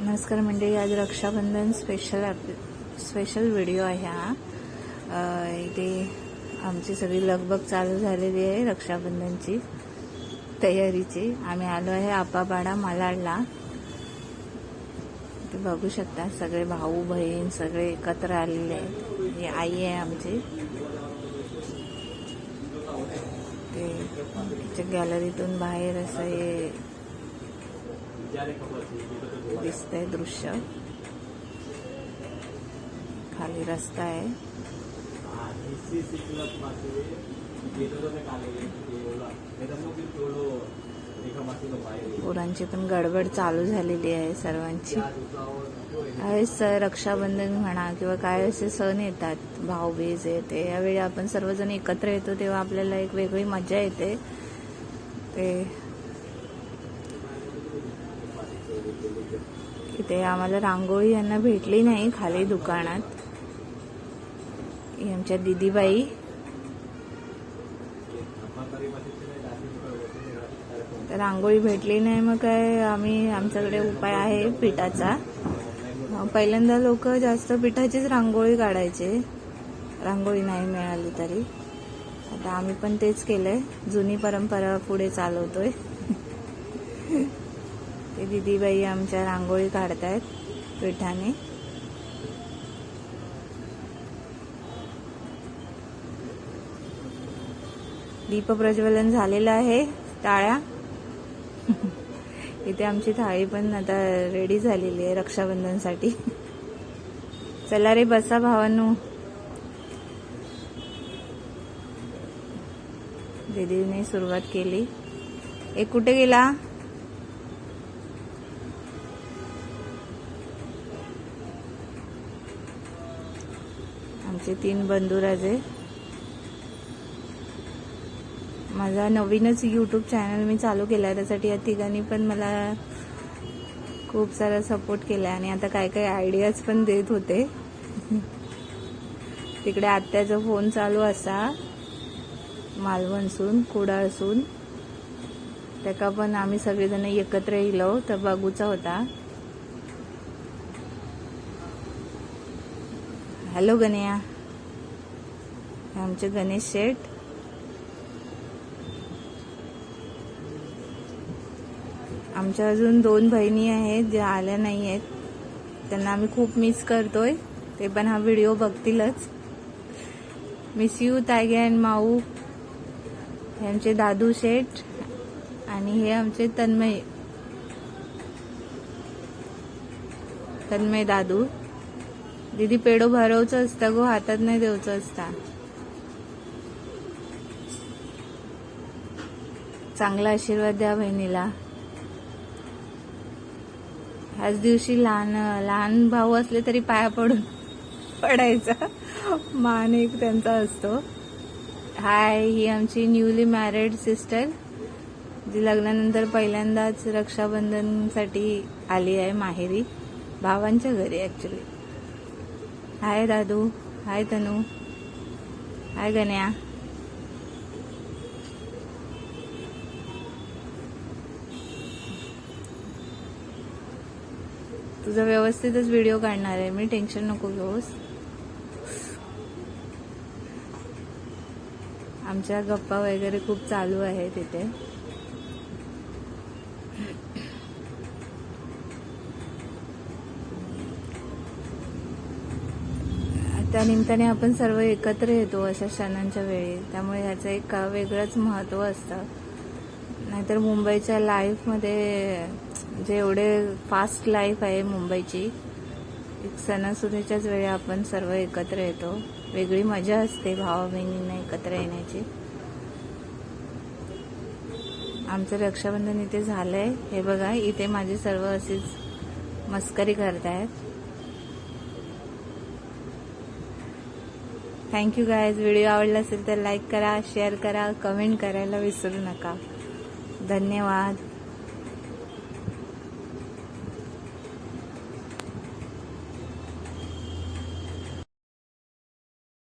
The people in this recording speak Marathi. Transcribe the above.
नमस्कार मंडळी, आज रक्षाबंधन स्पेशल व्हिडिओ आहे हा। इथे आमची सगळी लगबग चालू झालेली आहे रक्षाबंधनची तयारीची। आम्ही आलो आहे आपापाडा मालाडला। ते बघू शकता सगळे भाऊ बहीण सगळे एकत्र आलेले आहेत। ही आई आहे आमची। ते गॅलरीतून बाहेर असं हे दिसतंय दृश्य। खाली रस्ता आहे। पोरांची पण गडबड चालू झालेली आहे सर्वांची। रक्षाबंधन म्हणा किंवा काय असे सण येतात, भाऊबीज येते, यावेळी आपण सर्वजण एकत्र येतो तेव्हा आपल्याला एक वेगळी मजा येते। इथे आम्हाला रांगोळी यांना भेटली नाही खाली दुकानात। ही आमच्या दीदीबाई। तर रांगोळी भेटली नाही, मग काय आमच्याकडे उपाय आहे पिठाचा। पहिल्यांदा लोक जास्त पिठाचीच रांगोळी काढायचे, रांगोळी नाही मिळाली तरी। आता आम्ही पण तेच केलंय, जुनी परंपरा पुढे चालवतोय। ते दीदीबाई आमच्या रांगोळी काढतायत पिठाने। दीप प्रज्वलन झालेलं आहे। टाळ्या। इथे आमची थाळी पण आता रेडी झालेली आहे रक्षाबंधनसाठी। चला रे बसा भावांनो। दीदीने सुरुवात केली। एक कुठे गेला? आमचे 3 बंधुराजे। माझा नवीनच यूट्यूब चॅनल मी चालू केला, त्यासाठी या तिघांनी पण मला खूप सारा सपोर्ट केला आणि आता काय काय आयडियाज पण देत होते। तिकडे आत्याचा फोन चालू असा, मालवणसून कुडाळसून, त्याका पण आम्ही सगळेजण एकत्र येलो तर बघूचा होता। हॅलो गण्या, आमचे गणेश शेठ। आमच्या अजून 2 बहिणी आहेत ज्या आल्या नाही आहेत, त्यांना आम्ही खूप मिस करतोय। ते पण हा व्हिडिओ बघतीलच। मिस यू तायगे अँड माऊ। हे आमचे दादू शेठ आणि हे आमचे तन्मय दादू। दीदी पेडो भरवचं असतं गो, हातात नाही देऊचं असता। चांगला आशीर्वाद द्या बहिणीला। ह्याच दिवशी लहान भाऊ असले तरी पाया पडायचा मान एक त्यांचा असतो। हाय, ही आमची न्यूली मॅरिड सिस्टर, जी लग्नानंतर पहिल्यांदाच रक्षाबंधनसाठी आली आहे माहेरी, भावांच्या घरी ऍक्च्युली। हाय दादू, हाय तनू, हाय गण्या। तुझा व्यवस्थितच व्हिडिओ काढणार आहे मी, टेन्शन नको घेऊस। आमच्या गप्पा वगैरे खूप चालू आहे तिथे। त्यानिमित्ताने आपण सर्व एकत्र येतो अशा सणांच्या वेळी, त्यामुळे ह्याचं एक वेगळंच महत्त्व असतं। नाहीतर मुंबईच्या लाईफमध्ये जे एवढे फास्ट लाईफ आहे मुंबईची, एक सणासुदीच्याच वेळी आपण सर्व एकत्र येतो, वेगळी मजा असते भावा बहिणींना एकत्र येण्याची। आमचं रक्षाबंधन इथे झालंय, हे बघा इथे माझे सर्व अशीच मस्करी करतायत। Thank you guys. व्हिडिओ आवडला असेल तर लाईक करा, शेअर करा, कमेंट करायला विसरू नका। धन्यवाद।